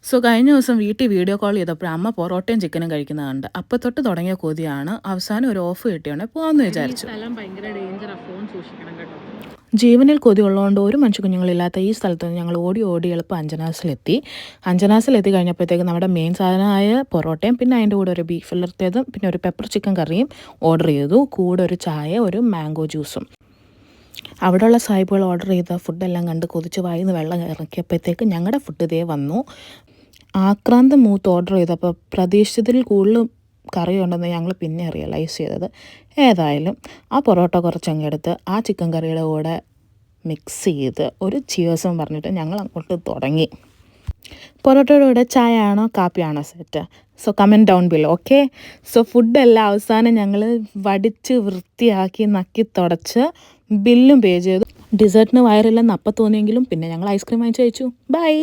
So കഴിഞ്ഞ ദിവസം വീട്ടിൽ വീഡിയോ കോൾ ചെയ്തപ്പോൾ അമ്മ പൊറോട്ടയും ചിക്കനും കഴിക്കുന്നത് കണ്ട്. അപ്പോൾ തൊട്ട് തുടങ്ങിയ കൊതിയാണ്. അവസാനം ഒരു ഓഫ് കിട്ടിയോണ്ട് പോകാമെന്ന് വിചാരിച്ചു. ജീവനിൽ കൊതിയുള്ളതുകൊണ്ട് ഒരു മനുഷ്യ കുഞ്ഞുങ്ങളില്ലാത്ത ഈ സ്ഥലത്ത് നിന്ന് ഞങ്ങൾ ഓടി ഓടി എളുപ്പം അഞ്ചനാസിലെത്തി. അഞ്ചനാസിലെത്തി കഴിഞ്ഞപ്പോഴത്തേക്ക് നമ്മുടെ മെയിൻ സാധനമായ പൊറോട്ടയും പിന്നെ അതിൻ്റെ കൂടെ ഒരു ബീഫ് ഉലർത്തിയതും പിന്നെ ഒരു പെപ്പർ ചിക്കൻ കറിയും ഓർഡർ ചെയ്തു. കൂടെ ഒരു ചായ, ഒരു മാംഗോ ജ്യൂസും. അവിടെയുള്ള സാഹിബുകൾ ഓർഡർ ചെയ്ത ഫുഡെല്ലാം കണ്ട് കൊതിച്ച് വായിന്ന് വെള്ളം ഇറക്കിയപ്പോഴത്തേക്ക് ഞങ്ങളുടെ ഫുഡ് ഇതേ വന്നു. ആക്രാന്തം മൂത്ത് ഓർഡർ ചെയ്തപ്പോൾ പ്രതീക്ഷിച്ചതിൽ കൂടുതൽ കറി ഉണ്ടെന്ന് ഞങ്ങൾ പിന്നെ റിയലൈസ് ചെയ്തത്. ഏതായാലും ആ പൊറോട്ട കുറച്ചങ്ങ് എടുത്ത് ആ ചിക്കൻ കറിയുടെ കൂടെ മിക്സ് ചെയ്ത് ഒരു ചിയേഴ്സും പറഞ്ഞിട്ട് ഞങ്ങൾ അങ്ങോട്ട് തുടങ്ങി. പൊറോട്ടയുടെ കൂടെ ചായ ആണോ കാപ്പിയാണോ set? So comment down below. Okay. So ഫുഡെല്ലാം അവസാനം ഞങ്ങൾ വടിച്ച് വൃത്തിയാക്കി നക്കി തുടച്ച് ബില്ലും പേ ചെയ്തു. ഡിസേർട്ടിന് വയറില്ലെന്ന് അപ്പം തോന്നിയെങ്കിലും പിന്നെ ഞങ്ങൾ ഐസ്ക്രീം വാങ്ങിച്ച് കഴിച്ചു. ബൈ.